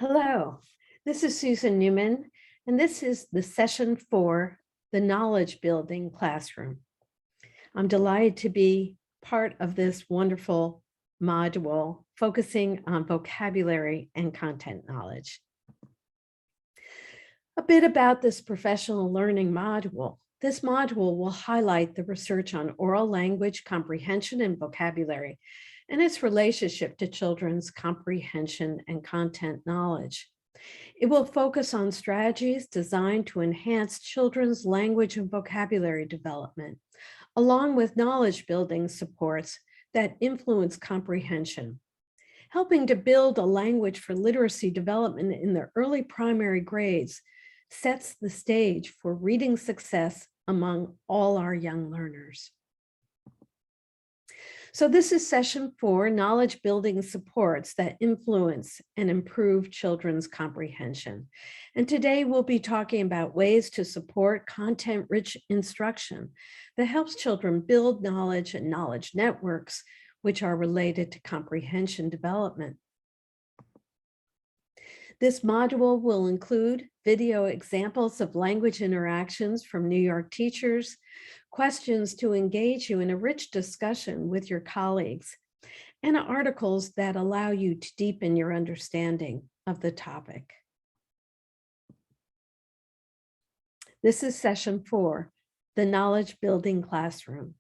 Hello, this is Susan Neuman, and this is the session for the knowledge building classroom. I'm delighted to be part of this wonderful module focusing on vocabulary and content knowledge. A bit about this professional learning module. This module will highlight the research on oral language comprehension and vocabulary and its relationship to children's comprehension and content knowledge. It will focus on strategies designed to enhance children's language and vocabulary development, along with knowledge building supports that influence comprehension. Helping to build a language for literacy development in the early primary grades sets the stage for reading success among all our young learners. So this is session 4, knowledge building supports that influence and improve children's comprehension. And today we'll be talking about ways to support content-rich instruction that helps children build knowledge and knowledge networks, which are related to comprehension development. This module will include video examples of language interactions from New York teachers, questions to engage you in a rich discussion with your colleagues, and articles that allow you to deepen your understanding of the topic. This is session 4, the knowledge building classroom.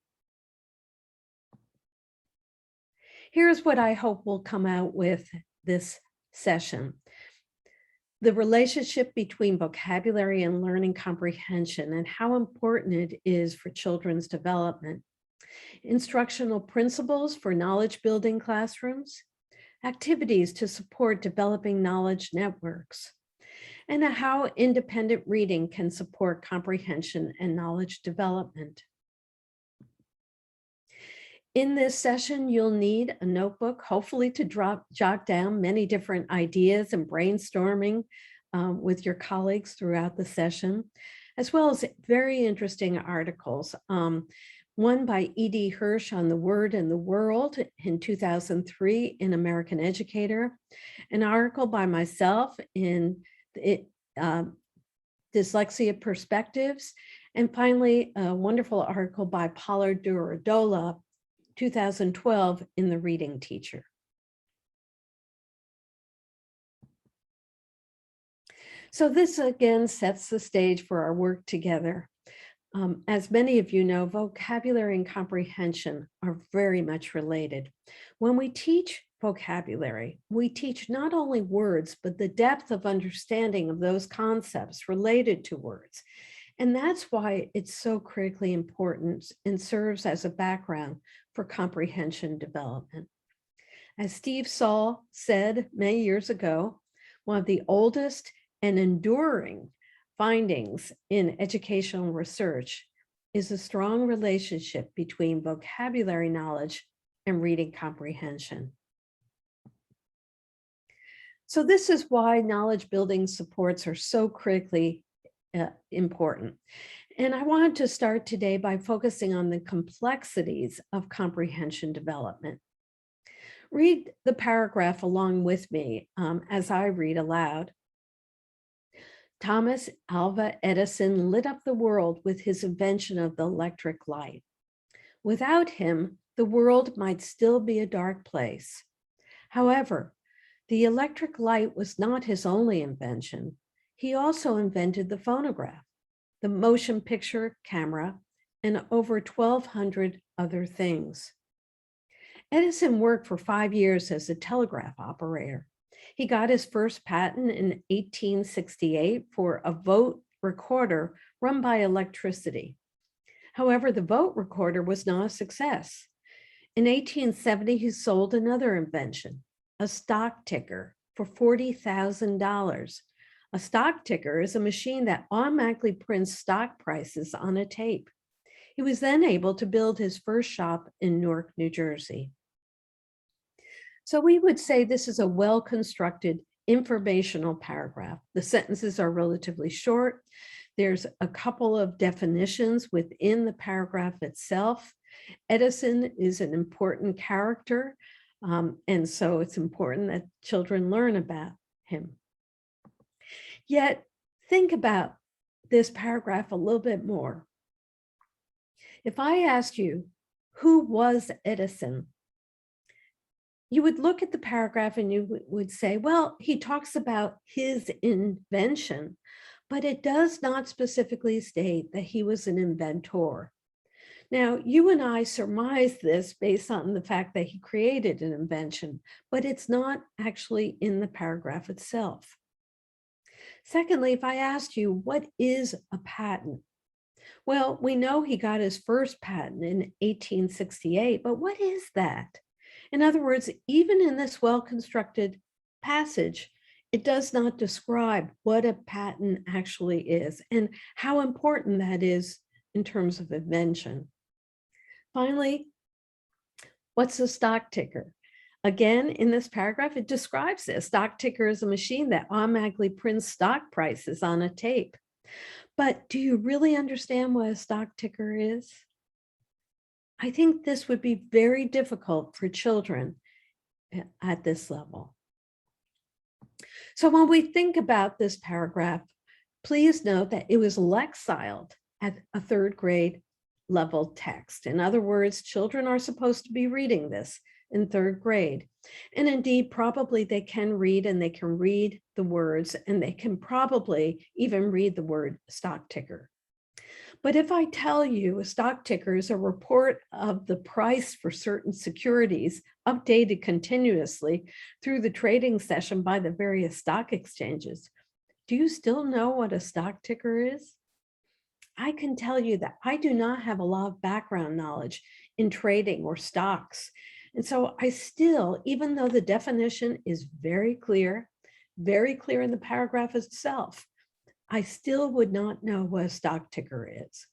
Here's what I hope will come out with this session. The relationship between vocabulary and learning comprehension and how important it is for children's development. Instructional principles for knowledge building classrooms, activities to support developing knowledge networks, and how independent reading can support comprehension and knowledge development. In this session, you'll need a notebook, hopefully to jot down many different ideas and brainstorming with your colleagues throughout the session, as well as very interesting articles. One by E.D. Hirsch on the word and the world in 2003 in American Educator, an article by myself in Dyslexia Perspectives, and finally, a wonderful article by Paula Duradola, 2012 in the Reading Teacher. So this again sets the stage for our work together. As many of you know, vocabulary and comprehension are very much related. When we teach vocabulary, we teach not only words, but the depth of understanding of those concepts related to words. And that's why it's so critically important and serves as a background for comprehension development. As Steve Saul said many years ago, one of the oldest and enduring findings in educational research is a strong relationship between vocabulary knowledge and reading comprehension. So this is why knowledge building supports are so critically important. And I wanted to start today by focusing on the complexities of comprehension development. Read the paragraph along with me as I read aloud. Thomas Alva Edison lit up the world with his invention of the electric light. Without him, the world might still be a dark place. However, the electric light was not his only invention. He also invented the phonograph, the motion picture camera, and over 1,200 other things. Edison worked for 5 years as a telegraph operator. He got his first patent in 1868 for a vote recorder run by electricity. However, the vote recorder was not a success. In 1870, he sold another invention, a stock ticker, for $40,000. A stock ticker is a machine that automatically prints stock prices on a tape. He was then able to build his first shop in Newark, New Jersey. So we would say this is a well-constructed informational paragraph. The sentences are relatively short. There's a couple of definitions within the paragraph itself. Edison is an important character, and so it's important that children learn about him. Yet think about this paragraph a little bit more. If I asked you, who was Edison? You would look at the paragraph and you would say, well, he talks about his invention, but it does not specifically state that he was an inventor. Now, you and I surmise this based on the fact that he created an invention, but it's not actually in the paragraph itself. Secondly, if I asked you, what is a patent? Well, we know he got his first patent in 1868, but what is that? In other words, even in this well-constructed passage, it does not describe what a patent actually is and how important that is in terms of invention. Finally, what's a stock ticker? Again, in this paragraph, it describes this. Stock ticker is a machine that automatically prints stock prices on a tape. But do you really understand what a stock ticker is? I think this would be very difficult for children at this level. So when we think about this paragraph, please note that it was lexiled at a third grade level text. In other words, children are supposed to be reading this in third grade. And indeed, probably they can read, and they can read the words, and they can probably even read the word stock ticker. But if I tell you a stock ticker is a report of the price for certain securities updated continuously through the trading session by the various stock exchanges, do you still know what a stock ticker is? I can tell you that I do not have a lot of background knowledge in trading or stocks. And so I still, even though the definition is very clear in the paragraph itself, I still would not know what a stock ticker is.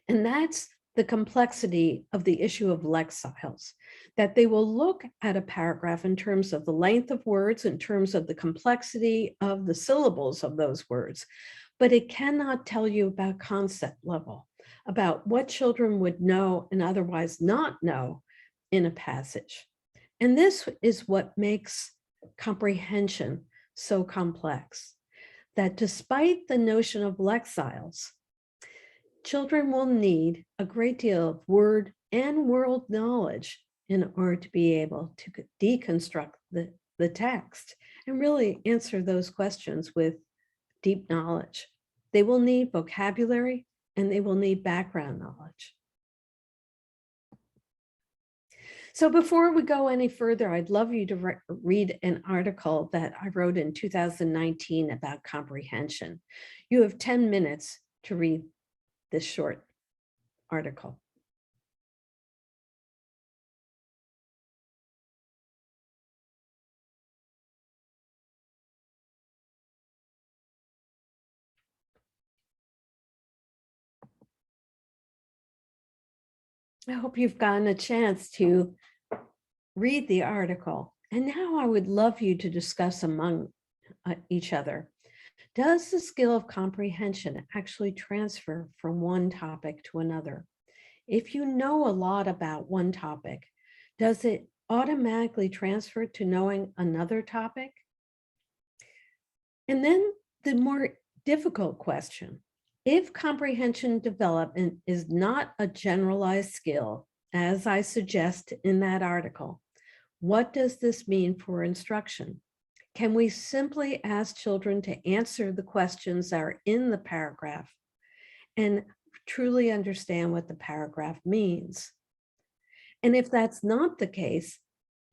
And that's the complexity of the issue of lexiles, that they will look at a paragraph in terms of the length of words, in terms of the complexity of the syllables of those words, but it cannot tell you about concept level, about what children would know and otherwise not know in a passage. And this is what makes comprehension so complex, that despite the notion of lexiles, children will need a great deal of word and world knowledge in order to be able to deconstruct the text and really answer those questions with deep knowledge. They will need vocabulary and they will need background knowledge. So before we go any further, I'd love you to read an article that I wrote in 2019 about comprehension. You have 10 minutes to read this short article. I hope you've gotten a chance to read the article. And now I would love you to discuss among each other. Does the skill of comprehension actually transfer from one topic to another? If you know a lot about one topic, does it automatically transfer to knowing another topic? And then the more difficult question, if comprehension development is not a generalized skill, as I suggest in that article, what does this mean for instruction? Can we simply ask children to answer the questions that are in the paragraph and truly understand what the paragraph means? And if that's not the case,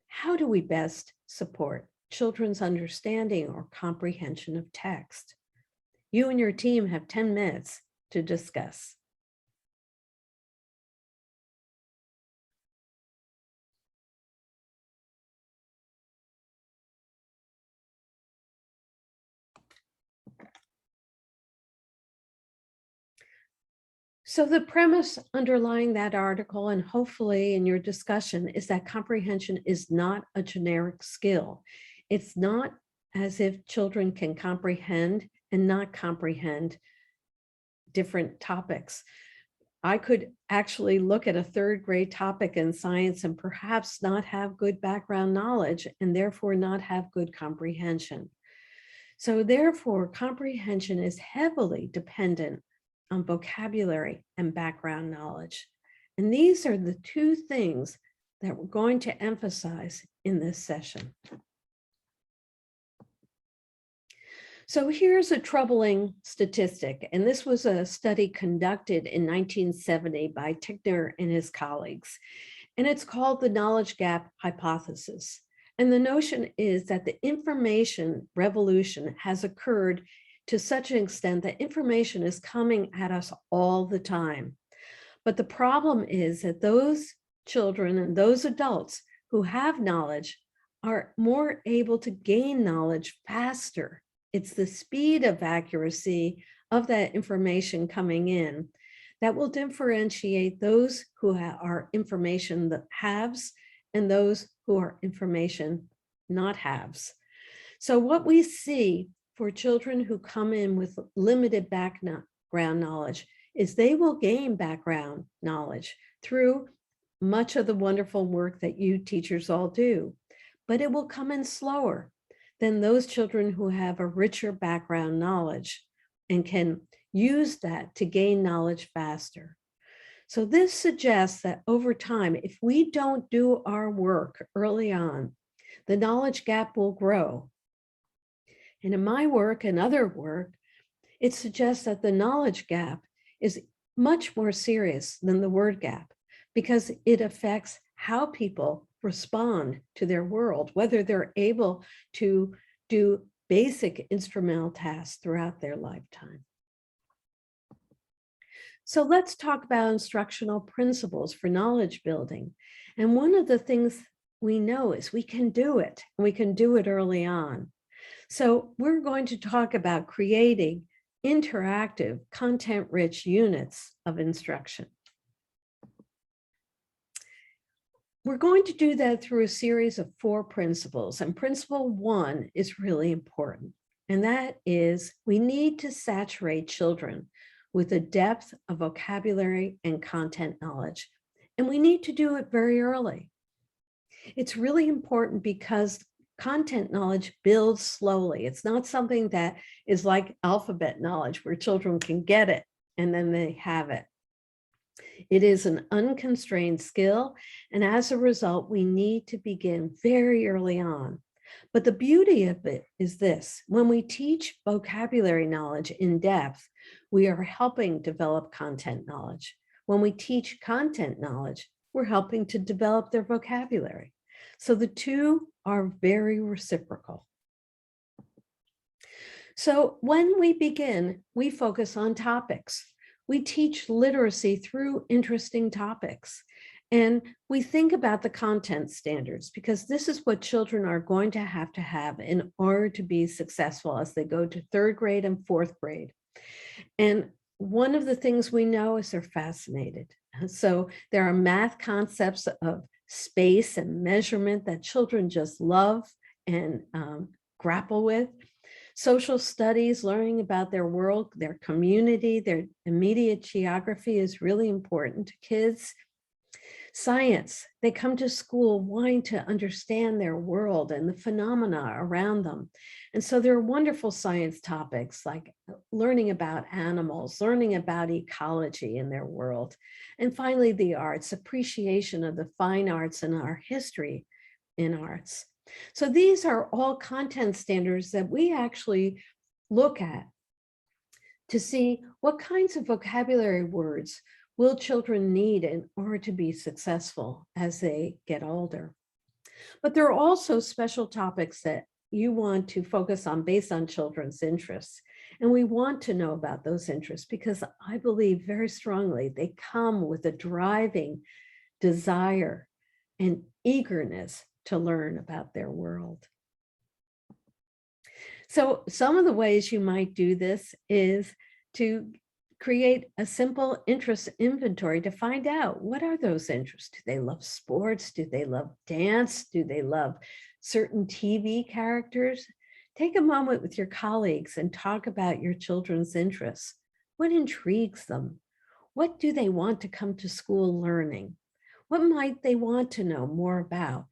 how do we best support children's understanding or comprehension of text? You and your team have 10 minutes to discuss. So the premise underlying that article, and hopefully in your discussion, is that comprehension is not a generic skill. It's not as if children can comprehend and not comprehend different topics. I could actually look at a third grade topic in science and perhaps not have good background knowledge and therefore not have good comprehension. So therefore, comprehension is heavily dependent on vocabulary and background knowledge. And these are the two things that we're going to emphasize in this session. So here's a troubling statistic, and this was a study conducted in 1970 by Tickner and his colleagues, and it's called the knowledge gap hypothesis. And the notion is that the information revolution has occurred to such an extent that information is coming at us all the time. But the problem is that those children and those adults who have knowledge are more able to gain knowledge faster. It's the speed of accuracy of that information coming in that will differentiate those who are information that haves and those who are information not haves. So what we see for children who come in with limited background knowledge is they will gain background knowledge through much of the wonderful work that you teachers all do, but it will come in slower than those children who have a richer background knowledge and can use that to gain knowledge faster. So this suggests that over time, if we don't do our work early on, the knowledge gap will grow. And in my work and other work, it suggests that the knowledge gap is much more serious than the word gap because it affects how people respond to their world, whether they're able to do basic instrumental tasks throughout their lifetime. So let's talk about instructional principles for knowledge building. And one of the things we know is we can do it, and we can do it early on. So we're going to talk about creating interactive, content-rich units of instruction. We're going to do that through a series of 4 principles, and principle 1 is really important, and that is we need to saturate children with a depth of vocabulary and content knowledge, and we need to do it very early. It's really important because content knowledge builds slowly. It's not something that is like alphabet knowledge where children can get it and then they have it. It is an unconstrained skill, and as a result, we need to begin very early on. But the beauty of it is this: when we teach vocabulary knowledge in depth, we are helping develop content knowledge. When we teach content knowledge, we're helping to develop their vocabulary. So the two are very reciprocal. So when we begin, we focus on topics. We teach literacy through interesting topics. And we think about the content standards because this is what children are going to have in order to be successful as they go to 3rd grade and 4th grade. And one of the things we know is they're fascinated. So there are math concepts of space and measurement that children just love and grapple with. Social studies, learning about their world, their community, their immediate geography is really important to kids. Science, they come to school wanting to understand their world and the phenomena around them. And so there are wonderful science topics like learning about animals, learning about ecology in their world. And finally, the arts, appreciation of the fine arts and our history in arts. So these are all content standards that we actually look at to see what kinds of vocabulary words will children need in order to be successful as they get older. But there are also special topics that you want to focus on based on children's interests. And we want to know about those interests because I believe very strongly they come with a driving desire and eagerness to learn about their world. So some of the ways you might do this is to create a simple interest inventory to find out what are those interests. Do they love sports? Do they love dance? Do they love certain TV characters? Take a moment with your colleagues and talk about your children's interests. What intrigues them? What do they want to come to school learning? What might they want to know more about?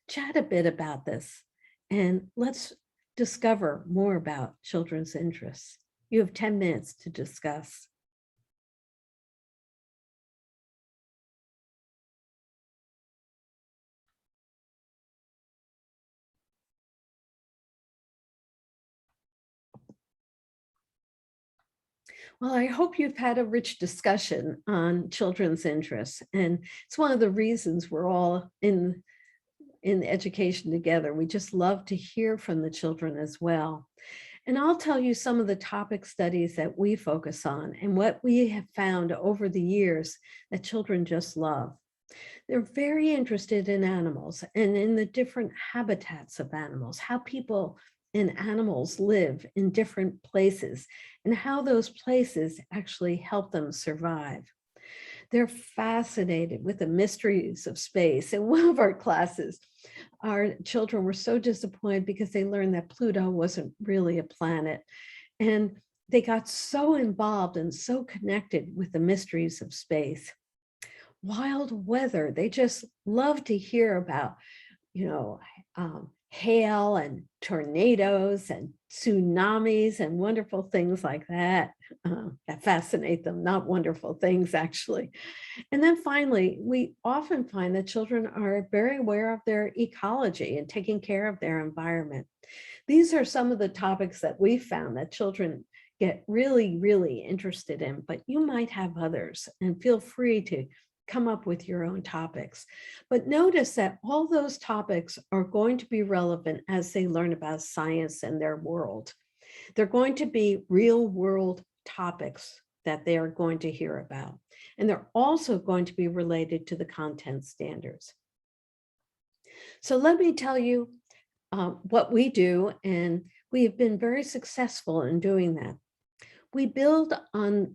Chat a bit about this and let's discover more about children's interests? You have 10 minutes to discuss. Well, I hope you've had a rich discussion on children's interests. And it's one of the reasons we're all in education together. We just love to hear from the children as well. And I'll tell you some of the topic studies that we focus on and what we have found over the years that children just love. They're very interested in animals and in the different habitats of animals, how people and animals live in different places and how those places actually help them survive. They're fascinated with the mysteries of space. In one of our classes, our children were so disappointed because they learned that Pluto wasn't really a planet. And they got so involved and so connected with the mysteries of space. Wild weather, they just love to hear about, hail and tornadoes and tsunamis and wonderful things like that. That fascinate them, not wonderful things actually. And then finally, we often find that children are very aware of their ecology and taking care of their environment. These are some of the topics that we found that children get really, really interested in, but you might have others, and feel free to come up with your own topics. But notice that all those topics are going to be relevant as they learn about science and their world. They're going to be real world topics that they are going to hear about. And they're also going to be related to the content standards. So let me tell you what we do, and we have been very successful in doing that. We build on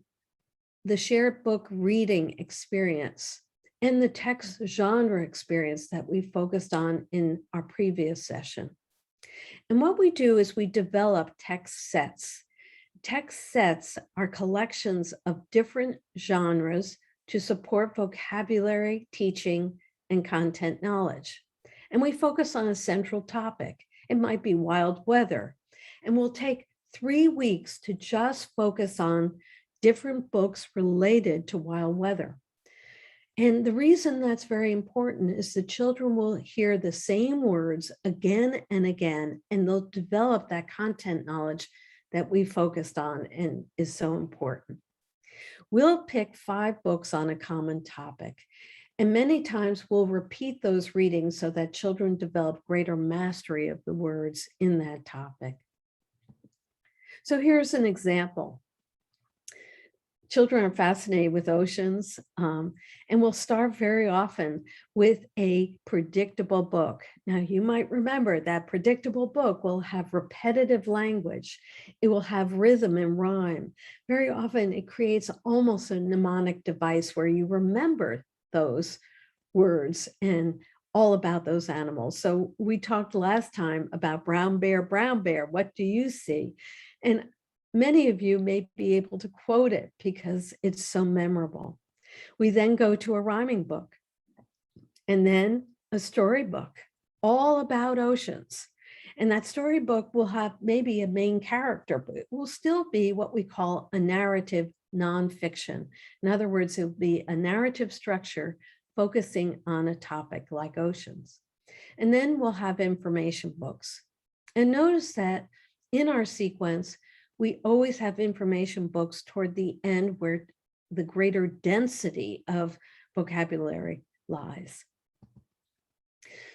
the shared book reading experience and the text genre experience that we focused on in our previous session. And what we do is we develop text sets. Text sets are collections of different genres to support vocabulary, teaching, and content knowledge. And we focus on a central topic. It might be wild weather. And we'll take 3 weeks to just focus on different books related to wild weather. And the reason that's very important is the children will hear the same words again and again, and they'll develop that content knowledge that we focused on and is so important. We'll pick 5 books on a common topic, and many times we'll repeat those readings so that children develop greater mastery of the words in that topic. So here's an example. Children are fascinated with oceans, and will start very often with a predictable book. Now, you might remember that predictable book will have repetitive language. It will have rhythm and rhyme. Very often, it creates almost a mnemonic device where you remember those words and all about those animals. So we talked last time about brown bear, what do you see? And many of you may be able to quote it because it's so memorable. We then go to a rhyming book and then a storybook, all about oceans. And that storybook will have maybe a main character, but it will still be what we call a narrative nonfiction. In other words, it will be a narrative structure focusing on a topic like oceans. And then we'll have information books. And notice that in our sequence, we always have information books toward the end where the greater density of vocabulary lies.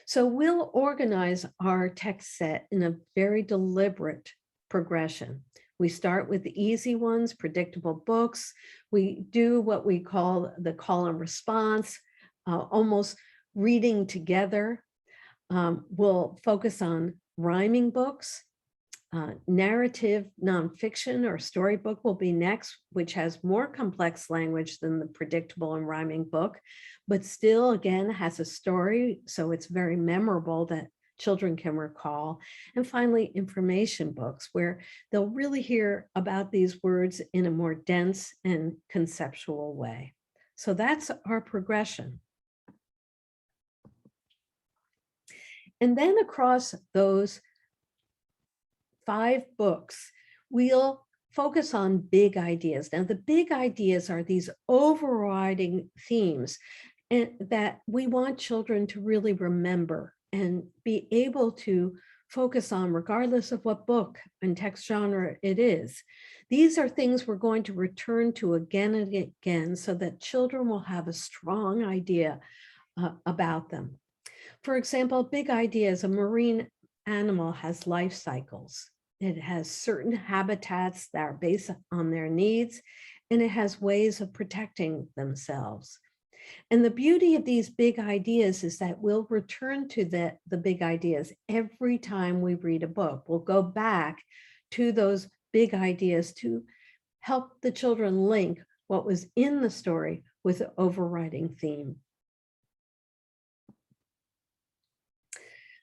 So we'll organize our text set in a very deliberate progression. We start with the easy ones, predictable books. We do what we call the call and response, almost reading together. We'll focus on rhyming books. Narrative nonfiction or storybook will be next, which has more complex language than the predictable and rhyming book, but still, again, has a story, so it's very memorable that children can recall. And finally, information books, where they'll really hear about these words in a more dense and conceptual way. So that's our progression. And then across those 5 books, we'll focus on big ideas. Now, the big ideas are these overriding themes and that we want children to really remember and be able to focus on regardless of what book and text genre it is. These are things we're going to return to again and again so that children will have a strong idea about them. For example, big ideas, a marine animal has life cycles. It has certain habitats that are based on their needs, and it has ways of protecting themselves. And the beauty of these big ideas is that we'll return to the big ideas every time we read a book. We'll go back to those big ideas to help the children link what was in the story with the overriding theme.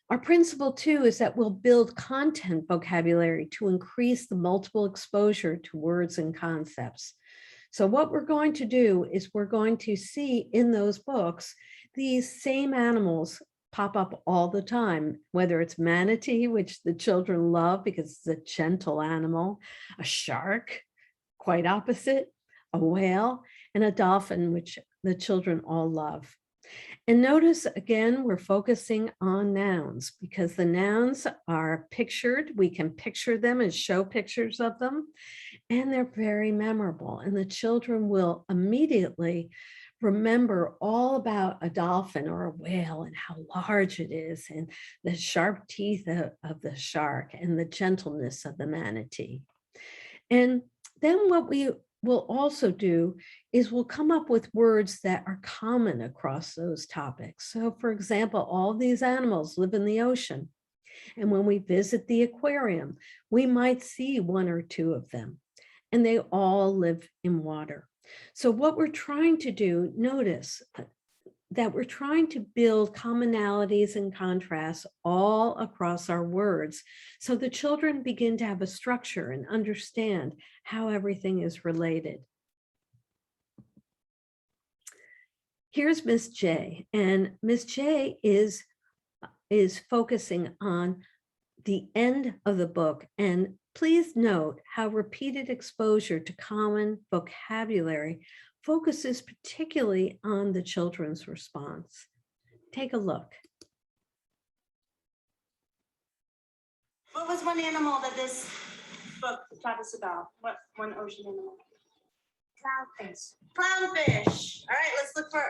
Our principle too is that we'll build content vocabulary to increase the multiple exposure to words and concepts. So what we're going to do is we're going to see in those books, these same animals pop up all the time, whether it's manatee, which the children love because it's a gentle animal, a shark, quite opposite, a whale, and a dolphin, which the children all love. And notice again, we're focusing on nouns because the nouns are pictured. We can picture them and show pictures of them, and they're very memorable. And the children will immediately remember all about a dolphin or a whale and how large it is, and the sharp teeth of the shark and the gentleness of the manatee. And then what we will also do is we'll come up with words that are common across those topics. So for example, all these animals live in the ocean. And when we visit the aquarium, we might see 1 or 2 of them, and they all live in water. So what we're trying to do, notice that we're trying to build commonalities and contrasts all across our words so the children begin to have a structure and understand how everything is related. Here's Miss J, and Miss J is focusing on the end of the book. And please note how repeated exposure to common vocabulary focuses particularly on the children's response. Take a look. What was one animal that this book taught us about? What one ocean animal? Clownfish. Clownfish. All right, let's look for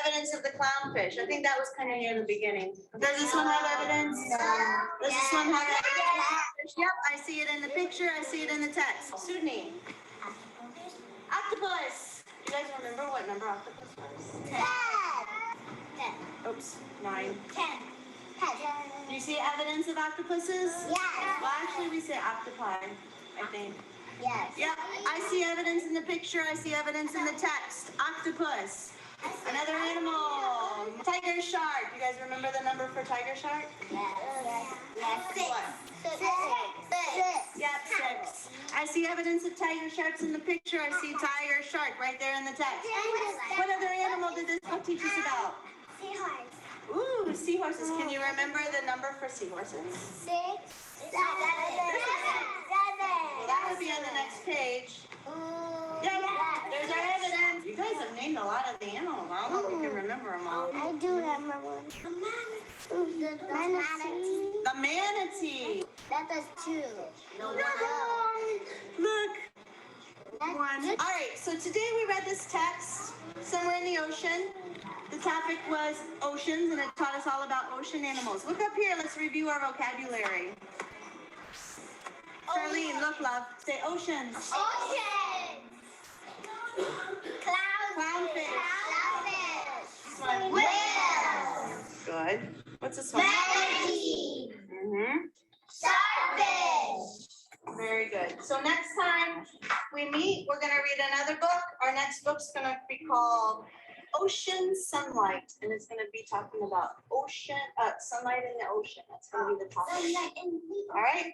evidence of the clownfish. I think that was kind of near the beginning. Does this one have evidence? No. Does this one have evidence? Yep, I see it in the picture. I see it in the text. Sydney. Octopus. You guys remember what number octopus was? 10. Oops, 9. 10. Do you see evidence of octopuses? Yes. Well, actually, we say octopi, I think. Yes. Yep, I see evidence in the picture. I see evidence in the text. Octopus. Another animal. Tiger shark. You guys remember the number for tiger shark? Yes. Yes. 6. What? 6. Yep, 6. I see evidence of tiger sharks in the picture. I see tiger shark right there in the text. What other animal did this book teach us about? Seahorse. Ooh, seahorses. Can you remember the number for seahorses? 6. 7. Well, that would be on the next page. Yep, there's our evidence. You guys have named a lot of the animals. I don't know if you can remember them all. I do remember one. The manatee. The manatee. That does 2. No. Look. 1. All right, so today we read this text, Somewhere in the Ocean. The topic was oceans, and it taught us all about ocean animals. Look up here. Let's review our vocabulary. Charlene, look, love. Say oceans. Ocean. Clownfish. Clownfish. Whale. Good. What's this one? Manatee. Starfish. Very good. So next time we meet, we're going to read another book. Our next book's going to be called Ocean Sunlight, and it's going to be talking about sunlight in the ocean. That's going to be the topic. All right.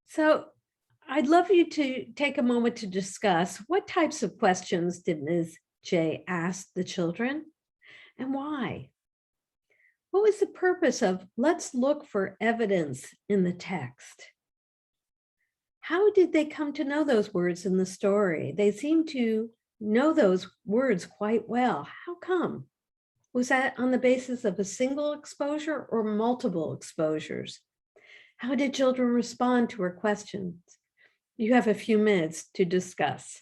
So I'd love you to take a moment to discuss what types of questions did Ms. J ask the children and why? was the purpose of let's look for evidence in the text? How did they come to know those words in the story? They seem to know those words quite well. How come? Was that on the basis of a single exposure or multiple exposures? How did children respond to her questions? You have a few minutes to discuss.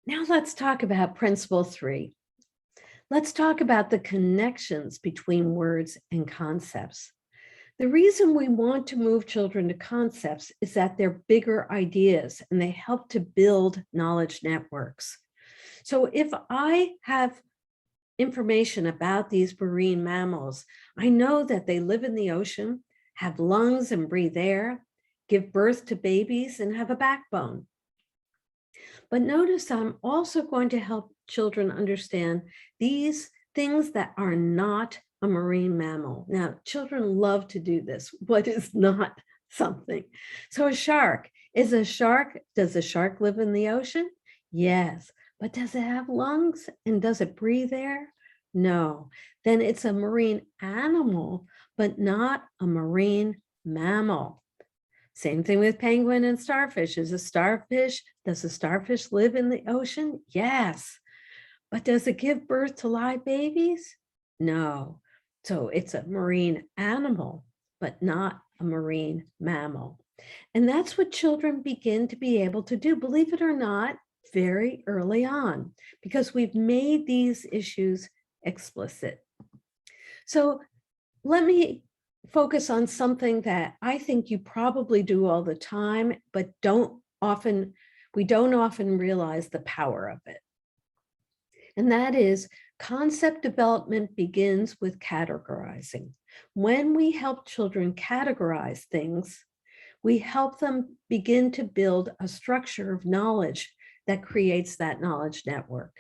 Now let's talk about principle 3. Let's talk about the connections between words and concepts. The reason we want to move children to concepts is that they're bigger ideas and they help to build knowledge networks. So if I have information about these marine mammals, I know that they live in the ocean, have lungs and breathe air, give birth to babies, and have a backbone. But notice I'm also going to help children understand these things that are not a marine mammal. Now, children love to do this. What is not something? So a shark, does a shark live in the ocean? Yes, but does it have lungs and does it breathe air? No, then it's a marine animal, but not a marine mammal. Same thing with penguin and starfish. Does a starfish live in the ocean? Yes. But does it give birth to live babies? No. So it's a marine animal, but not a marine mammal. And that's what children begin to be able to do, believe it or not, very early on, because we've made these issues explicit. So let me focus on something that I think you probably do all the time, but we don't often realize the power of it. And that is concept development begins with categorizing. When we help children categorize things, we help them begin to build a structure of knowledge that creates that knowledge network.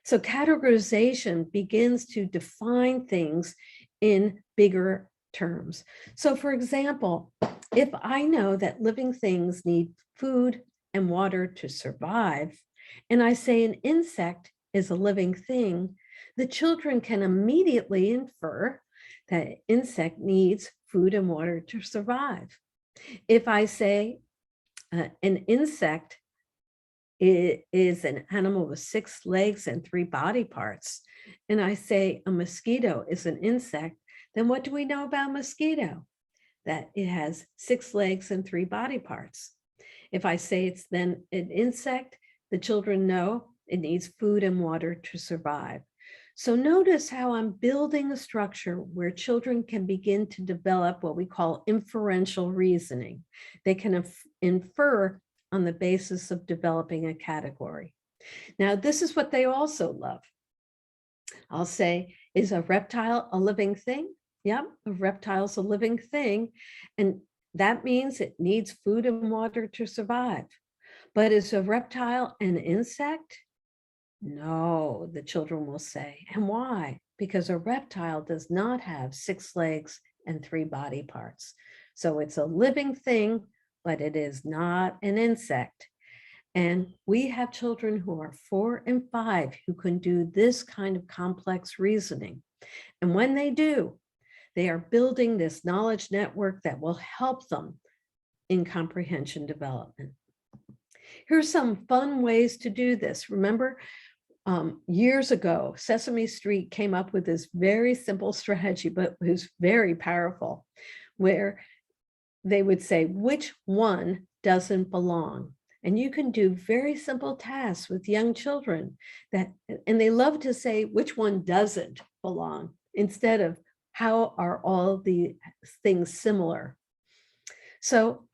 So categorization begins to define things in bigger terms. So for example, if I know that living things need food and water to survive, and I say an insect is a living thing, the children can immediately infer that insect needs food and water to survive. If I say an insect is an animal with 6 legs and 3 body parts, and I say a mosquito is an insect, then what do we know about mosquito? That it has 6 legs and 3 body parts. If I say it's then an insect, the children know it needs food and water to survive. So notice how I'm building a structure where children can begin to develop what we call inferential reasoning. They can infer on the basis of developing a category. Now, this is what they also love. I'll say, is a reptile a living thing? Yep, a reptile's a living thing. And that means it needs food and water to survive. But is a reptile an insect? No, the children will say. And why? Because a reptile does not have 6 legs and 3 body parts. So it's a living thing, but it is not an insect. And we have children who are 4 and 5 who can do this kind of complex reasoning. And when they do, they are building this knowledge network that will help them in comprehension development. Here's some fun ways to do this. Remember, years ago, Sesame Street came up with this very simple strategy, but it was very powerful, where they would say, which one doesn't belong? And you can do very simple tasks with young children and they love to say, which one doesn't belong, instead of how are all the things similar? So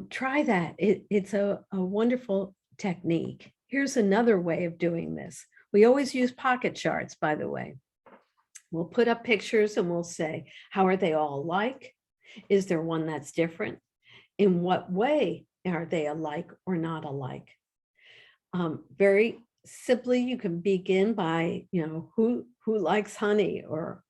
try that. It's a wonderful technique. Here's another way of doing this. We always use pocket charts, by the way. We'll put up pictures and we'll say, how are they all alike? Is there one that's different? In what way are they alike or not alike? Very simply, you can begin by, who likes honey, or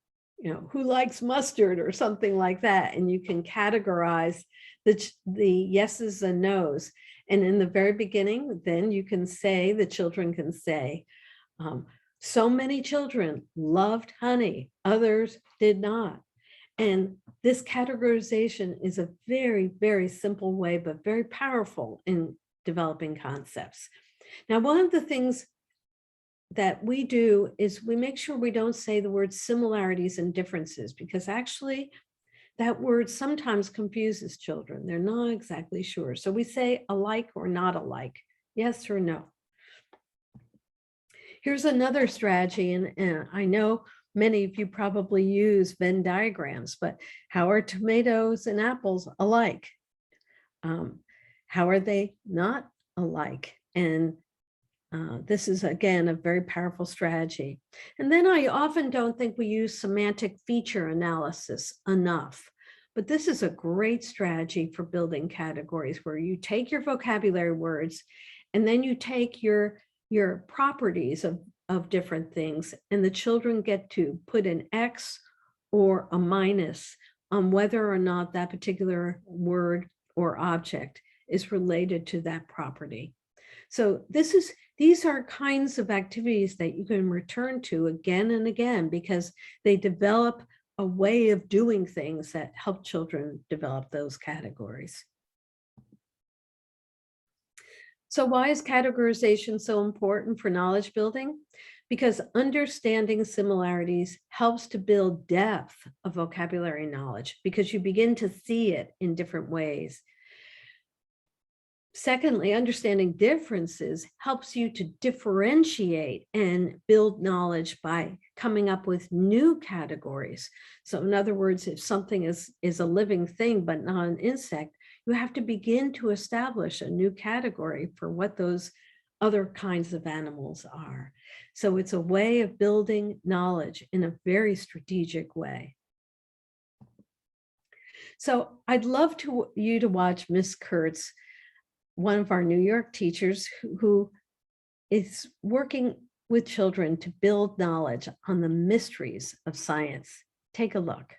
who likes mustard or something like that. And you can categorize the yeses and nos. And in the very beginning, then you can say, the children can say, so many children loved honey, others did not. And this categorization is a very, very simple way, but very powerful in developing concepts. Now, one of the things that we do is we make sure we don't say the word similarities and differences, because actually that word sometimes confuses children. They're not exactly sure. So we say alike or not alike, yes or no. Here's another strategy, and I know many of you probably use Venn diagrams, but how are tomatoes and apples alike? How are they not alike? And this is, again, a very powerful strategy. And then I often don't think we use semantic feature analysis enough, but this is a great strategy for building categories where you take your vocabulary words and then you take your properties of different things, and the children get to put an X or a minus on whether or not that particular word or object is related to that property. So these are kinds of activities that you can return to again and again, because they develop a way of doing things that help children develop those categories. So why is categorization so important for knowledge building? Because understanding similarities helps to build depth of vocabulary knowledge, because you begin to see it in different ways. Secondly, understanding differences helps you to differentiate and build knowledge by coming up with new categories. So in other words, if something is a living thing but not an insect, you have to begin to establish a new category for what those other kinds of animals are. So it's a way of building knowledge in a very strategic way. So I'd love you to watch Miss Kurtz, one of our New York teachers who is working with children to build knowledge on the mysteries of science. Take a look.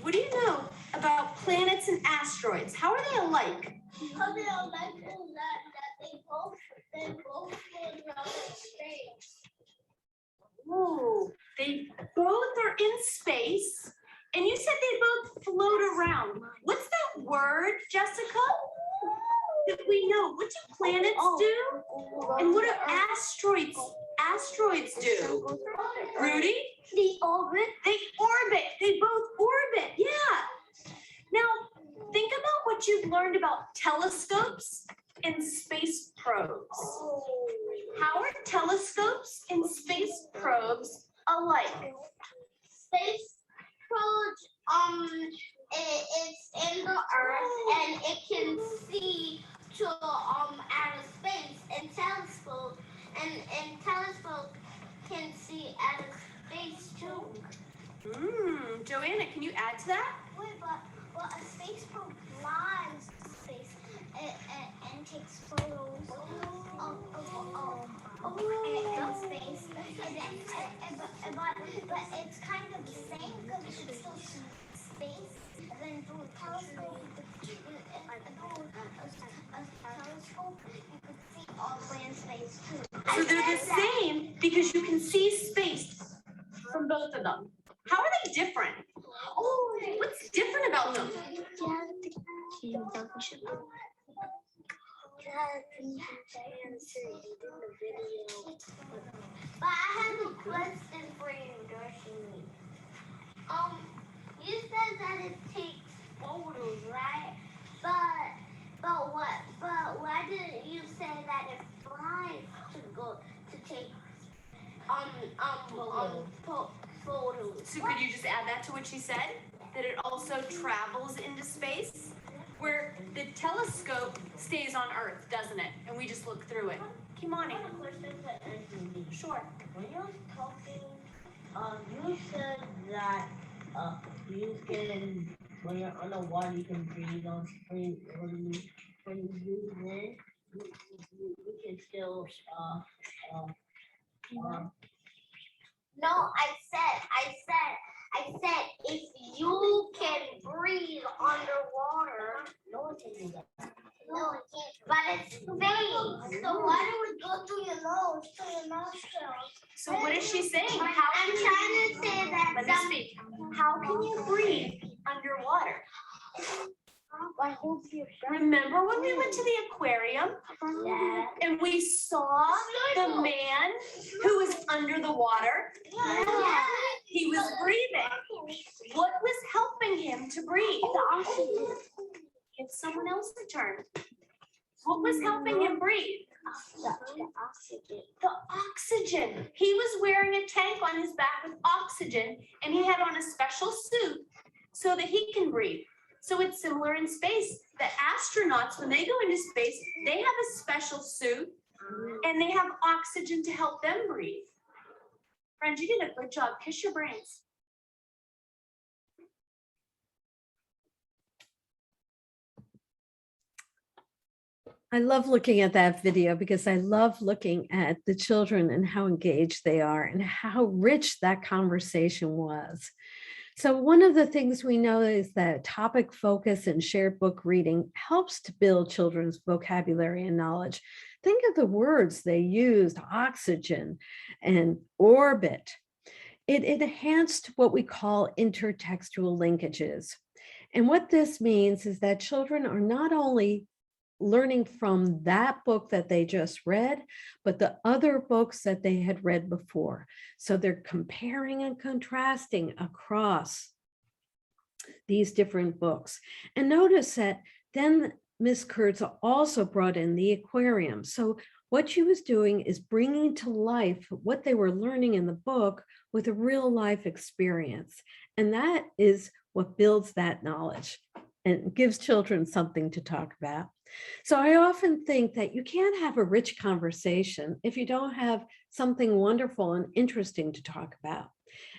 What do you know about planets and asteroids? How are they alike? How they are like is that they both float around in space. Ooh, they both are in space, and you said they both float around. What's that word, Jessica? That we know. What do planets do? And what do asteroids do? Rudy? They orbit. They orbit. They both orbit. Yeah. Now, think about what you've learned about telescopes and space probes. How are telescopes and space probes alike? Space probes, it's in the Earth and it can see to outer space, and telescope can see outer space too. Joanna, can you add to that? Wait, but a space probe flies to space and takes photos of space, but it's kind of the same because you can still see space. And then through a telescope, you can see all the way in space too. So they're the same because you can see space from both of them. How are they different? Oh, what's different about them? But I have a question for you, Darshini. You said that it takes photos, right? But why didn't you say that it flies to take photos? So could you just add that to what she said? That it also travels into space? Where the telescope stays on Earth, doesn't it? And we just look through it. Kimani. I have a question for Anthony. Sure. When you was talking, you said that you can, when you're underwater, you can breathe on screen. When you breathe in, you can still No, I said, if you can breathe underwater. No one can do that. No, it can't. But it's space. So why do we go through your nose, through your nostrils? So what is she saying? I'm trying to say that. Let me speak. How can you breathe underwater? I hold your breath. Remember when we went to the aquarium Yeah. and we saw the man who was under the water? Yeah. He was breathing. What was helping him to breathe? The oxygen. Give someone else a turn. What was helping him breathe? The oxygen. The oxygen. He was wearing a tank on his back with oxygen, and he had on a special suit so that he can breathe. So it's similar in space. The astronauts, when they go into space, they have a special suit and they have oxygen to help them breathe. Friends, you did a good job. Kiss your brains. I love looking at that video because I love looking at the children and how engaged they are and how rich that conversation was. So one of the things we know is that topic focus and shared book reading helps to build children's vocabulary and knowledge. Think of the words they used, oxygen and orbit. It enhanced what we call intertextual linkages. And what this means is that children are not only learning from that book that they just read, but the other books that they had read before. So they're comparing and contrasting across these different books. And notice that then Miss Kurtz also brought in the aquarium. So what she was doing is bringing to life what they were learning in the book with a real life experience. And that is what builds that knowledge and gives children something to talk about. So I often think that you can't have a rich conversation if you don't have something wonderful and interesting to talk about.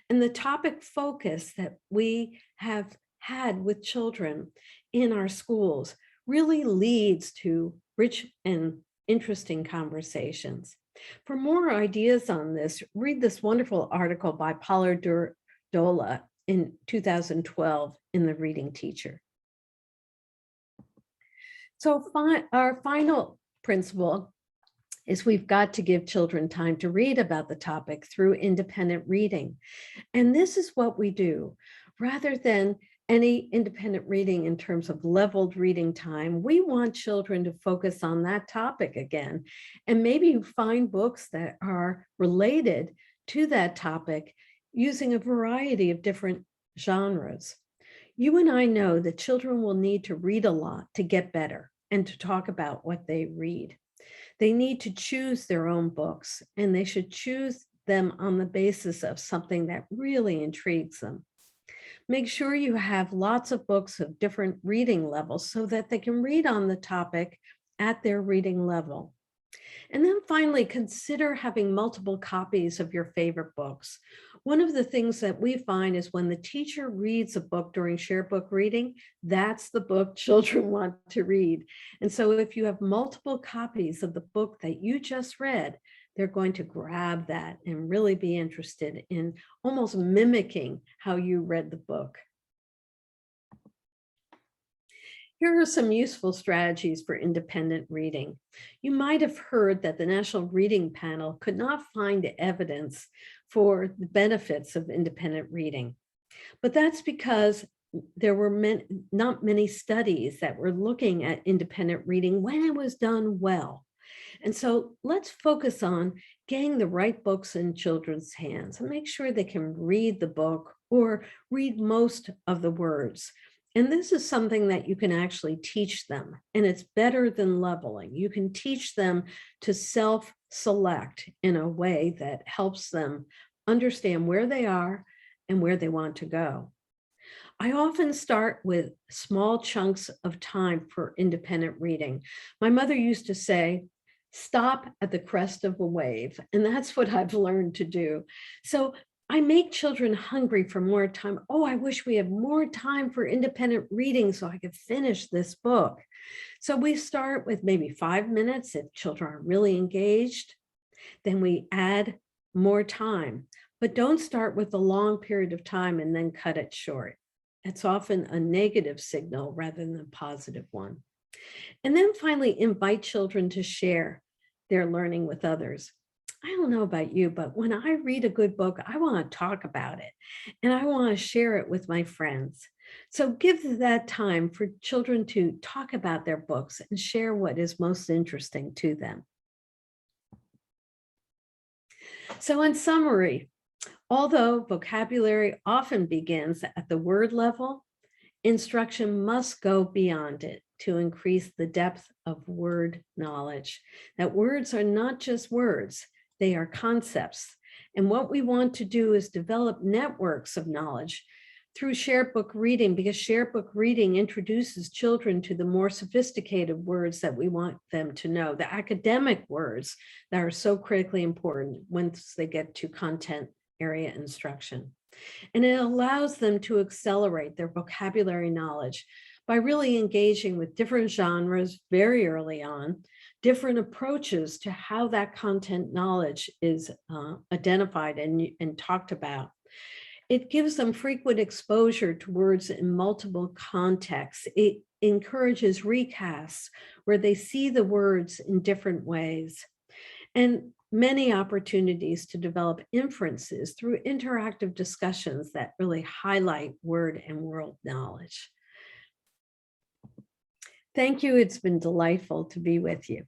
And the topic focus that we have had with children in our schools really leads to rich and interesting conversations. For more ideas on this, read this wonderful article by Paula Dola in 2012 in The Reading Teacher. So our final principle is we've got to give children time to read about the topic through independent reading. And this is what we do. Rather than any independent reading in terms of leveled reading time, we want children to focus on that topic again. And maybe find books that are related to that topic using a variety of different genres. You and I know that children will need to read a lot to get better and to talk about what they read. They need to choose their own books, and they should choose them on the basis of something that really intrigues them. Make sure you have lots of books of different reading levels so that they can read on the topic at their reading level. And then finally, consider having multiple copies of your favorite books. One of the things that we find is when the teacher reads a book during shared book reading, that's the book children want to read. And so if you have multiple copies of the book that you just read, they're going to grab that and really be interested in almost mimicking how you read the book. Here are some useful strategies for independent reading. You might have heard that the National Reading Panel could not find evidence for the benefits of independent reading, but that's because there were not many studies that were looking at independent reading when it was done well. And so let's focus on getting the right books in children's hands and make sure they can read the book or read most of the words. And this is something that you can actually teach them, and it's better than leveling. You can teach them to self-select in a way that helps them understand where they are and where they want to go. I often start with small chunks of time for independent reading. My mother used to say, stop at the crest of a wave, and that's what I've learned to do. So I make children hungry for more time. Oh, I wish we had more time for independent reading so I could finish this book. So we start with maybe 5 minutes if children are really engaged. Then we add more time. but don't start with a long period of time and then cut it short. It's often a negative signal rather than a positive one. And then finally, invite children to share their learning with others. I don't know about you, but when I read a good book, I want to talk about it and I want to share it with my friends. So give that time for children to talk about their books and share what is most interesting to them. So in summary, although vocabulary often begins at the word level, instruction must go beyond it to increase the depth of word knowledge. That words are not just words, they are concepts. And what we want to do is develop networks of knowledge through shared book reading, because shared book reading introduces children to the more sophisticated words that we want them to know, the academic words that are so critically important once they get to content area instruction. And it allows them to accelerate their vocabulary knowledge by really engaging with different genres very early on, different approaches to how that content knowledge is identified and talked about. It gives them frequent exposure to words in multiple contexts. It encourages recasts where they see the words in different ways, and many opportunities to develop inferences through interactive discussions that really highlight word and world knowledge. Thank you. It's been delightful to be with you.